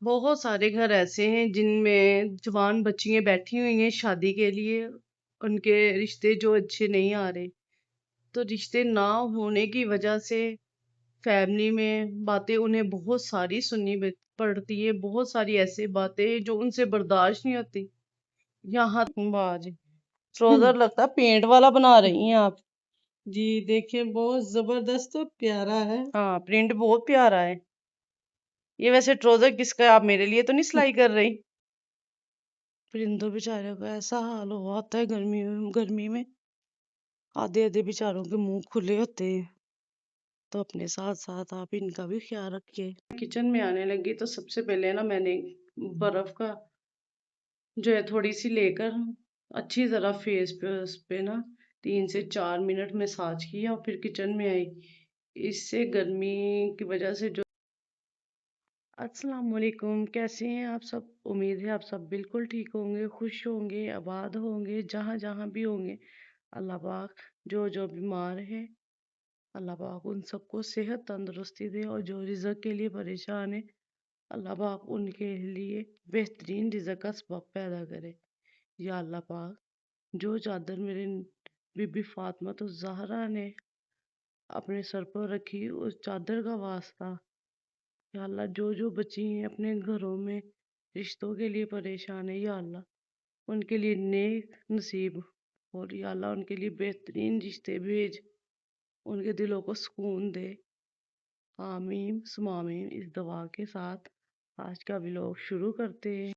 बहुत सारे घर ऐसे हैं जिनमें जवान बच्चियां बैठी हुई हैं शादी के लिए। उनके रिश्ते जो अच्छे नहीं आ रहे, तो रिश्ते ना होने की वजह से फैमिली में बातें उन्हें बहुत सारी पड़ती है। बहुत सारी ऐसी बातें जो उनसे बर्दाश्त नहीं होती। यहाँ बाज ट्राउजर लगता है पेंट वाला बना रही हैं आप। जी देखिए, बहुत जबरदस्त और प्यारा है। हाँ, प्रिंट बहुत प्यारा है। ये वैसे ट्राउजर किसका है? आप मेरे लिए तो नहीं सिलाई कर रही? परिंदों बेचारों का ऐसा हाल हुआ होता है गर्मी में। आधे आधे बेचारों के मुंह खुले होते हैं, तो अपने साथ साथ आप इनका भी ख्याल रखिए। किचन में आने लगी तो सबसे पहले ना मैंने बर्फ का जो है थोड़ी सी लेकर अच्छी तरह फेस पे उस पे ना 3 से 4 मिनट मसाज किया और फिर किचन में आई। इससे गर्मी की वजह से जो अस्सलाम वालेकुम, कैसे हैं आप सब? उम्मीद है आप सब बिल्कुल ठीक होंगे, खुश होंगे, आबाद होंगे, जहाँ जहाँ भी होंगे। अल्लाह पाक जो जो बीमार है, अल्लाह पाक उन सबको सेहत तंदुरुस्ती दे, और जो रिज़्क के लिए परेशान है, अल्लाह पाक उनके लिए बेहतरीन रिज़्क का सबब पैदा करे। या अल्लाह पाक, जो चादर मेरे बीबी फातिमा तो ज़हरा ने अपने सर पर रखी, उस चादर का वास्ता। या अल्लाह, जो जो बच्ची हैं अपने घरों में रिश्तों के लिए परेशान है, या अल्लाह उनके लिए नेक नसीब, और या अल्लाह उनके लिए बेहतरीन रिश्ते भेज, उनके दिलों को सुकून दे। आमीन सुम्मा आमीन। इस दुआ के साथ आज का व्लॉग शुरू करते हैं।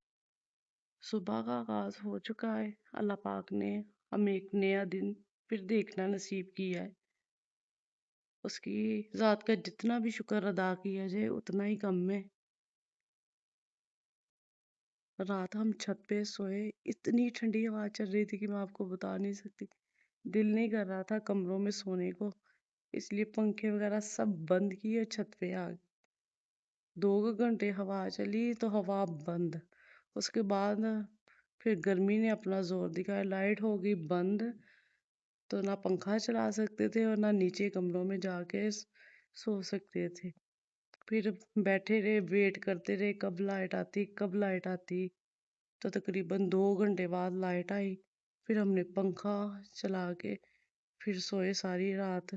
सुबह का आगाज हो चुका है। अल्लाह पाक ने हमें एक नया दिन फिर देखना नसीब किया है। उसकी ज़ात का जितना भी शुक्र अदा किया जाए उतना ही कम है। रात हम छत पे सोए, इतनी ठंडी हवा चल रही थी कि मैं आपको बता नहीं सकती। दिल नहीं कर रहा था कमरों में सोने को, इसलिए पंखे वगैरह सब बंद किए, छत पे आ गए। 2 घंटे हवा चली तो हवा बंद। उसके बाद फिर गर्मी ने अपना जोर दिखाया, लाइट हो गई बंद, तो ना पंखा चला सकते थे और ना नीचे कमरों में जाके सो सकते थे। फिर बैठे रहे, वेट करते रहे कब लाइट आती कब लाइट आती। तो तकरीबन 2 घंटे बाद लाइट आई। फिर हमने पंखा चला के फिर सोए सारी रात।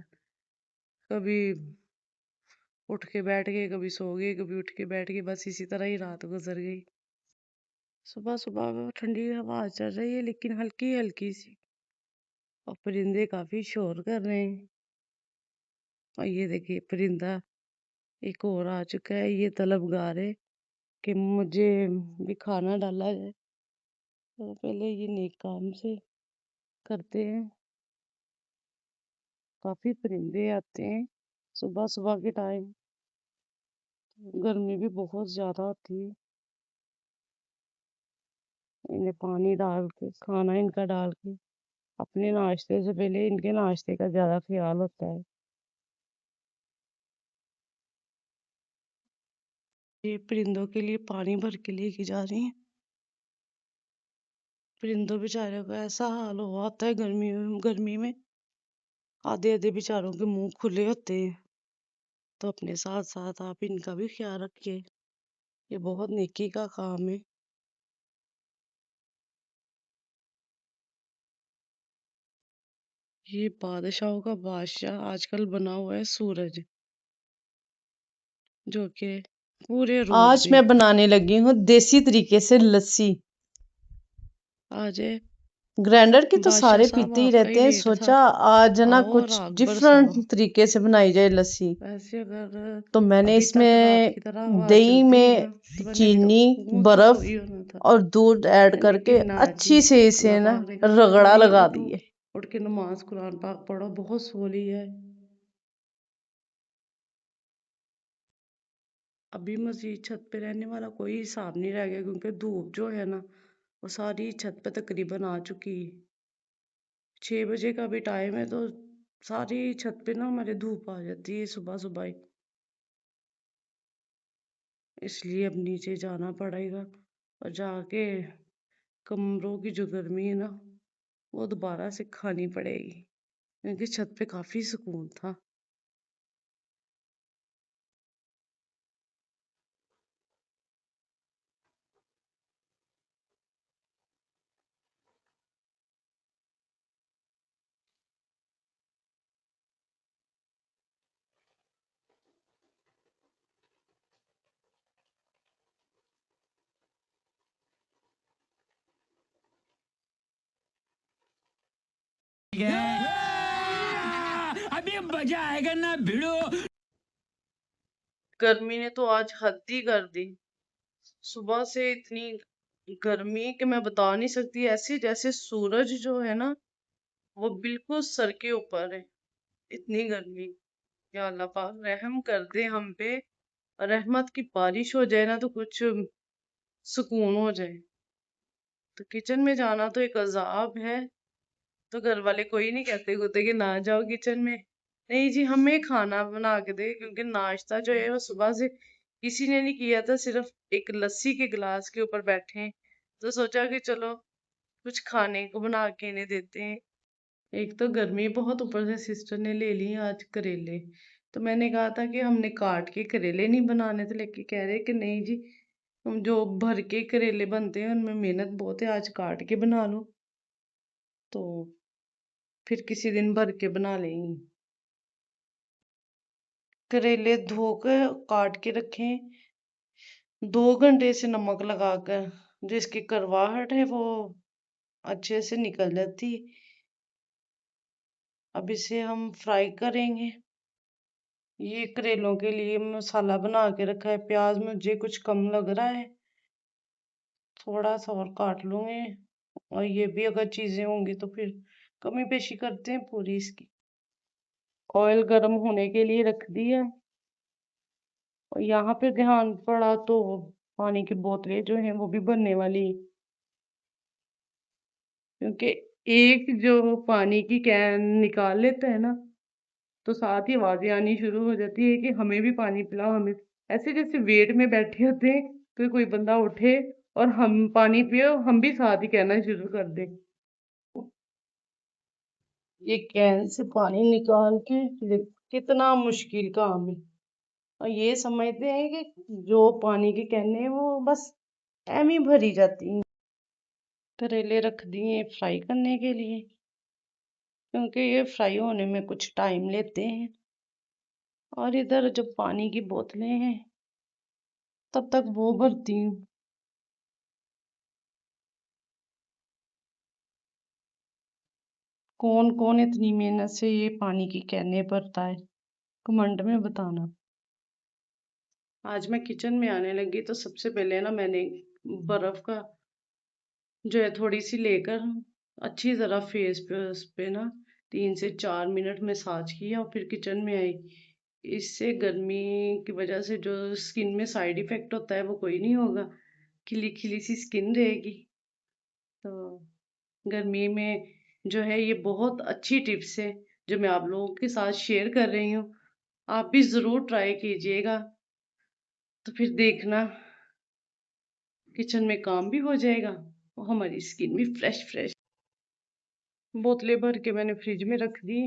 कभी उठ के बैठ गए, कभी सो गए, कभी उठ के बैठ गए, बस इसी तरह ही रात गुजर गई। सुबह सुबह ठंडी हवा चल रही है लेकिन हल्की हल्की सी, और परिंदे काफी शोर कर रहे हैं। और ये देखिए परिंदा एक और आ चुका है, ये तलबगार है कि मुझे भी खाना डाला जाए। तो पहले ये नेक काम से करते हैं। काफी परिंदे आते हैं सुबह सुबह के टाइम। गर्मी भी बहुत ज्यादा होती है। इन्हें पानी डाल के, खाना इनका डाल के, अपने नाश्ते से पहले इनके नाश्ते का ज्यादा ख्याल होता है। ये परिंदों के लिए पानी भर के लेके जा रही हैं। परिंदों बेचारों का ऐसा हाल हुआ होता है गर्मी में। आधे आधे बेचारों के मुंह खुले होते हैं, तो अपने साथ साथ आप इनका भी ख्याल रखिए। ये बहुत नेकी का काम है। ये बादशाहों का बादशाह आजकल बना हुआ है सूरज, जो कि पूरे रोड आज पे मैं बनाने लगी हूँ देसी तरीके से लस्सी। आ जाए। ग्राइंडर की तो बादशाह सारे साहब पीते ही आपका ही रहते हैं, वेट था, सोचा आज ना आओ और कुछ आग डिफरेंट बरसाओ। तरीके से बनाई जाए लस्सी। वैसे अगर तो मैंने अभी तक रात इसमें की तरह हवा दही चलती में ना, तो मैंने अभी तक चीनी, सुकून सा बर्फ सोई होना था। और दूध ऐड करके लेकिन ना जी, अच्छी से अल्लाह इसे ना पाक ने कहा रगड़ा नहीं, लगा उठो, दिए। उठ के नमाज कुरान पाक पढ़ो, बहुत सो ली है। अभी मस्जिद छत पे रहने वाला कोई हिसाब नहीं रह गया, क्योंकि धूप जो है ना वो सारी छत पे तकरीबन आ चुकी है। 6 बजे का भी टाइम है, तो सारी छत पे ना हमारे धूप आ जाती है सुबह सुबह ही। इसलिए अब नीचे जाना पड़ेगा और जाके कमरों की जो गर्मी है ना वो दोबारा से खानी पड़ेगी, क्योंकि छत पे काफी सुकून था। क्या अभी मजा आएगा ना भिड़ो। गर्मी ने तो आज हद ही कर दी। सुबह से इतनी गर्मी कि मैं बता नहीं सकती, ऐसी जैसे सूरज जो है ना वो बिल्कुल सर के ऊपर है। इतनी गर्मी। या अल्लाह पाक रहम कर दे हम पे। रहमत की बारिश हो जाए ना तो कुछ सुकून हो जाए। तो किचन में जाना तो एक अजाब है। तो घर वाले कोई नहीं कहते होते कि ना जाओ किचन में। नहीं जी, हमें खाना बना के दे, क्योंकि नाश्ता जो है वो सुबह से किसी ने नहीं किया था, सिर्फ एक लस्सी के गिलास के ऊपर बैठे हैं। तो सोचा कि चलो कुछ खाने को बना के इन्हें देते हैं। एक तो गर्मी बहुत, ऊपर से सिस्टर ने ले ली आज करेले। तो मैंने कहा था कि हमने काट के करेले नहीं बनाने थे, लेकिन कह रहे कि नहीं जी, हम जो भर के करेले बनते हैं उनमें मेहनत बहुत है, आज काट के बना लो। तो फिर किसी दिन भर के बना लेंगे। करेले धोकर काट के रखें 2 घंटे से नमक लगाकर, जिसकी करवाहट है वो अच्छे से निकल जाती। अब इसे हम फ्राई करेंगे। ये करेलों के लिए मसाला बना के रखा है। प्याज मुझे कुछ कम लग रहा है, थोड़ा सा और काट लूंगी। और ये भी अगर चीजें होंगी तो फिर कमी पेशी करते हैं पूरी इसकी। ऑयल गर्म होने के लिए रख दिया। और यहाँ पे ध्यान पड़ा तो पानी की बोतलें जो हैं वो भी भरने वाली, क्योंकि एक जो पानी की कैन निकाल लेता है ना तो साथ ही आवाजें आनी शुरू हो जाती है कि हमें भी पानी पिलाओ, हमें। ऐसे जैसे वेट में बैठे होते हैं तो कोई बंदा उठे और हम पानी पियो, हम भी साथ ही कहना शुरू कर दें। ये कैन से पानी निकाल के कितना मुश्किल काम है। और ये समझते हैं कि जो पानी की कैने हैं वो बस एम ही भरी जाती हैं। करेले रख दिए फ्राई करने के लिए, क्योंकि ये फ्राई होने में कुछ टाइम लेते हैं। और इधर जो पानी की बोतलें हैं तब तक वो भरती हूँ। कौन कौन इतनी मेहनत से ये पानी की कैने भरता है, कमेंट में बताना। आज मैं किचन में आने लगी तो सबसे पहले ना मैंने बर्फ का जो है थोड़ी सी लेकर अच्छी तरह फेस पे उस पे ना 3 से 4 मिनट मसाज किया और फिर किचन में आई। इससे गर्मी की वजह से जो स्किन में साइड इफेक्ट होता है वो कोई नहीं होगा, खिली खिली सी स्किन रहेगी। तो गर्मी में जो है ये बहुत अच्छी टिप्स है जो मैं आप लोगों के साथ शेयर कर रही हूँ। आप भी जरूर ट्राई कीजिएगा, तो फिर देखना किचन में काम भी हो जाएगा और हमारी स्किन भी फ्रेश फ्रेश। बोतलें भर के मैंने फ्रिज में रख दी।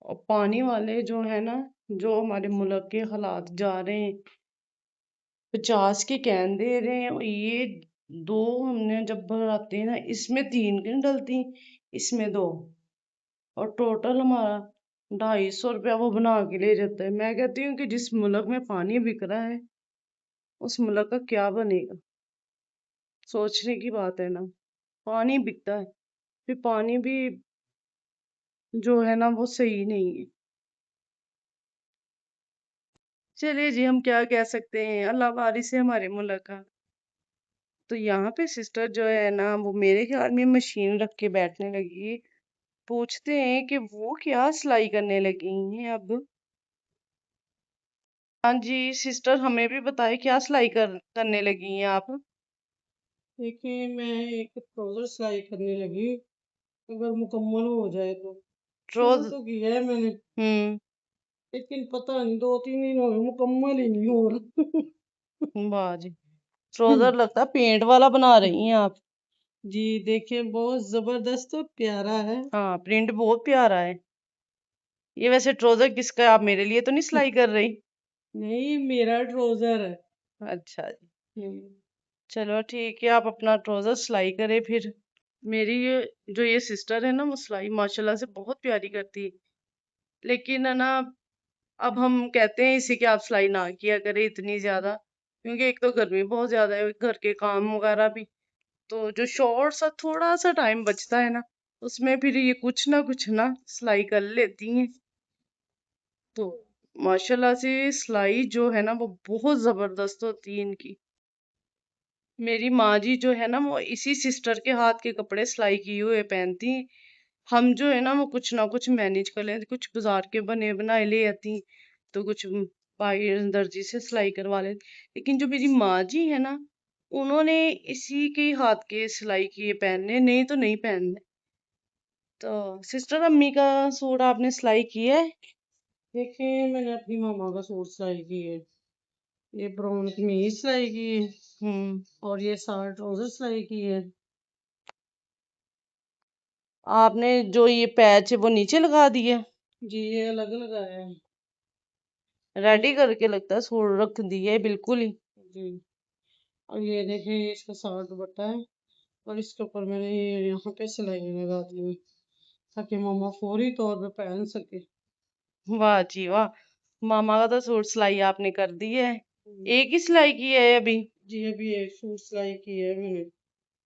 और पानी वाले जो है ना, जो हमारे मुल्क के हालात जा रहे हैं, 50 की कैन दे रहे हैं। और ये दो हमने जब भराते हैं ना, इसमें 3 क्यों डलती, इसमें 2, और टोटल हमारा 250 रुपया वो बना के ले जाता है। मैं कहती हूँ कि जिस मुल्क में पानी बिक रहा है उस मुल्क का क्या बनेगा। सोचने की बात है ना, पानी बिकता है, फिर पानी भी जो है ना वो सही नहीं है। चलिए जी, हम क्या कह सकते हैं, अल्लाह वारिस है हमारे मुल्क का। तो यहाँ पे सिस्टर जो है ना वो मेरे ख्याल में मशीन रख के बैठने लगी। पूछते हैं कि वो क्या सिलाई करने लगी हैं अब। हाँ जी सिस्टर, हमें भी बताए क्या सिलाई करने लगी हैं आप। देखिए मैं एक ट्राउजर सिलाई करने लगी, अगर मुकम्मल हो जाए तो। शुरू रोज। तो किया है मैंने, हम्म। लेकिन पता नहीं 2-3 दिन हो गए मुकम्मल ही नहीं हो रहा। वाह जी, ट्राउजर लगता है पेंट वाला बना रही हैं आप। जी देखिए बहुत जबरदस्त और प्यारा है। हाँ, प्रिंट बहुत प्यारा है। ये वैसे ट्राउजर किसका है, आप मेरे लिए तो नहीं सिलाई कर रही। नहीं मेरा ट्राउजर है। अच्छा जी, हम्म, चलो ठीक है, आप अपना ट्राउजर सिलाई करें फिर। मेरी ये सिस्टर है ना वो सिलाई माशाल्लाह से बहुत प्यारी करती है। लेकिन है ना, अब हम कहते हैं इसी कि आप सिलाई ना किया करें इतनी ज्यादा, क्योंकि एक तो गर्मी बहुत ज्यादा है, घर के काम वगैरह भी। तो जो शॉर्ट सा थोड़ा सा टाइम बचता है ना उसमें फिर ये कुछ ना सिलाई कर लेती हैं। तो माशाल्लाह से सिलाई जो है ना वो बहुत जबरदस्त होती है इनकी। मेरी माँ जी जो है ना वो इसी सिस्टर के हाथ के कपड़े सिलाई किए हुए पहनती हैं। हम जो है ना वो कुछ ना कुछ मैनेज कर लेते, कुछ बाजार के बने बनाए ले आती, तो कुछ भाई दर्जी से सिलाई करवा लेती। लेकिन जो मेरी माँ जी है ना, उन्होंने इसी के हाथ के सिलाई किए पहनने, नहीं तो नहीं पहनने। तो सिस्टर अम्मी का सूट आपने सिलाई किया है? देखिए मैंने अपनी मामा का सूट सिलाई की है, ये ब्राउन कमीज सिलाई की है और ये सारा ट्राउजर सिलाई की है। आपने जो ये पैच है वो नीचे लगा दिया, जी ये अलग लगाया है। रेडी करके लगता है सूट रख दिया है बिल्कुल ही। जी और ये देखिए ये इसका सारा दुपट्टा है और इसके ऊपर मैंने ये यहाँ पे सिलाई लगा दी है ताकि मामा फौरी तौर पे पहन सके। वाह जी वाह, मामा का तो सूट सिलाई आपने कर दी है। हम्म, एक ही सिलाई की है अभी? जी अभी एक सूट सिलाई की है मैंने,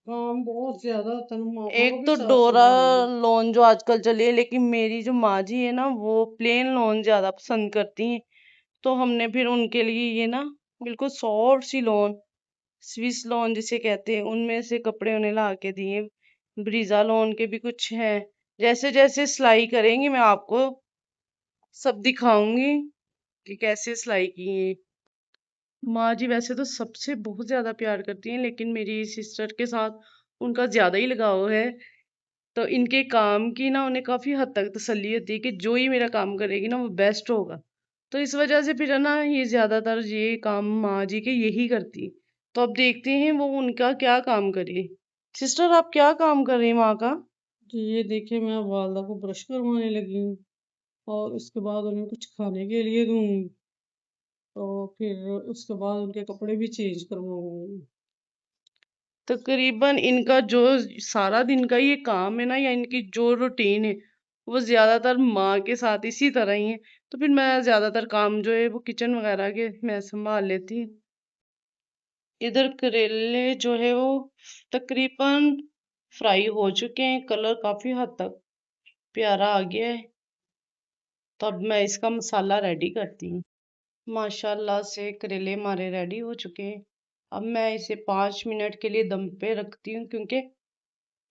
काम बहुत ज्यादा होता है ना, मामा को एक भी तो साथ डोरा संभालना। लोन जो आजकल चली है, लेकिन मेरी जो माँ जी है ना वो प्लेन लोन ज्यादा पसंद करती हैं। तो हमने फिर उनके लिए ये ना बिल्कुल सॉफ्ट सी लोन, स्विस लोन जिसे कहते हैं, उनमें से कपड़े उन्हें ला के दिए। ब्रीजा लोन के भी कुछ हैं। जैसे जैसे सिलाई करेंगी मैं आपको सब दिखाऊंगी कि कैसे सिलाई की है। माँ जी वैसे तो सबसे बहुत ज्यादा प्यार करती हैं, लेकिन मेरी सिस्टर के साथ उनका ज्यादा ही लगाव है। तो इनके काम की ना उन्हें काफी हद तक तसल्ली होती है कि जो ही मेरा काम करेगी ना वो बेस्ट होगा। तो इस वजह से फिर है ना ये ज्यादातर ये काम माँ जी के यही करती। तो अब देखते हैं वो उनका क्या काम करे। सिस्टर आप क्या काम कर रही हैं माँ का? जी ये देखिए मैं अब वालदा को ब्रश करवाने लगी हूँ और उसके बाद उन्हें कुछ खाने के लिए दूंगी, तो फिर उसके बाद उनके कपड़े भी चेंज करवाऊंगी। तकरीबन इनका जो सारा दिन का ये काम है ना या इनकी जो रूटीन है वो ज्यादातर माँ के साथ इसी तरह ही है। तो फिर मैं ज्यादातर काम जो है वो किचन वगैरह के मैं संभाल लेती हूँ। इधर करेले जो है वो तकरीबन फ्राई हो चुके हैं, कलर काफी हद तक प्यारा आ गया है। तो अब मैं इसका मसाला रेडी करती हूँ। माशाल्लाह से करेले हमारे रेडी हो चुके हैं। अब मैं इसे 5 मिनट के लिए दम पे रखती हूँ, क्योंकि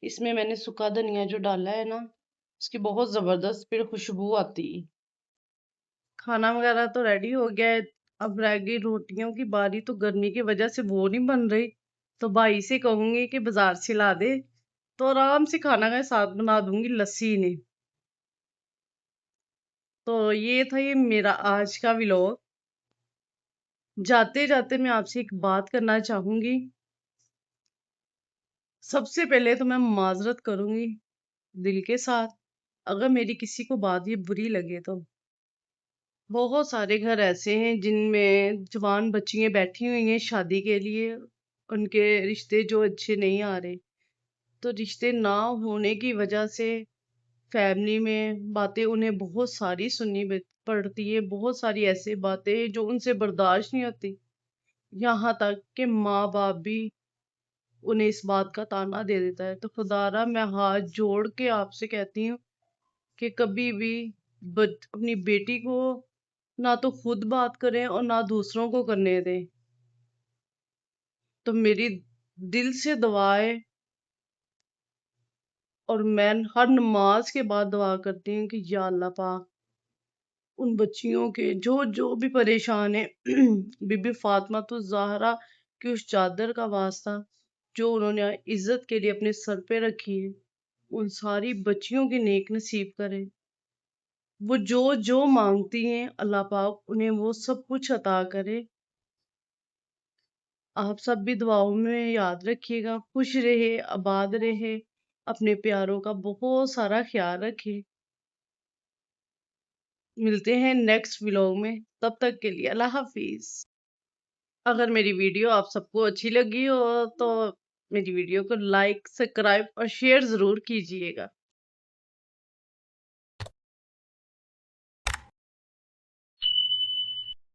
इसमें मैंने सूखा धनिया जो डाला है ना उसकी बहुत जबरदस्त फिर खुशबू आती है। खाना वगैरह तो रेडी हो गया है। अब रह गई रोटियों की बारी, तो गर्मी की वजह से वो नहीं बन रही। तो भाई से कहूंगी कि बाजार से ला दे, तो आराम से खाना के साथ बना दूंगी लस्सी ने। तो ये था ये मेरा आज का व्लॉग। जाते जाते मैं आपसे एक बात करना चाहूंगी। सबसे पहले तो मैं माजरत करूंगी दिल के साथ, अगर मेरी किसी को बात ये बुरी लगे तो। बहुत सारे घर ऐसे हैं जिनमें जवान बच्चियां बैठी हुई हैं शादी के लिए, उनके रिश्ते जो अच्छे नहीं आ रहे। तो रिश्ते ना होने की वजह से फैमिली में बातें उन्हें बहुत सारी सुननी पड़ती है, बहुत सारी ऐसी बातें जो उनसे बर्दाश्त नहीं होती। यहाँ तक कि माँ बाप भी उन्हें इस बात का ताना दे देता है। तो खुदारा मैं हाथ जोड़ के आपसे कहती हूँ कि कभी भी अपनी बेटी को ना तो खुद बात करें और ना दूसरों को करने दें। तो मेरी दिल से दुआ है, और मैं हर नमाज के बाद दुआ करती हूँ कि या अल्लाह पाक उन बच्चियों के जो जो भी परेशान है बीबी फातिमा तो ज़हरा की उस चादर का वास्ता जो उन्होंने इज्जत के लिए अपने सर पे रखी है, उन सारी बच्चियों की नेक नसीब करे। वो जो जो मांगती हैं अल्लाह पाक उन्हें वो सब कुछ अता करे। आप सब भी दुआओं में याद रखिएगा, खुश रहे, आबाद रहे, अपने प्यारों का बहुत सारा ख्याल रखें। मिलते हैं नेक्स्ट व्लॉग में, तब तक के लिए अल्लाह हाफिज। अगर मेरी वीडियो आप सबको अच्छी लगी हो तो मेरी वीडियो को लाइक, सब्सक्राइब और शेयर जरूर कीजिएगा।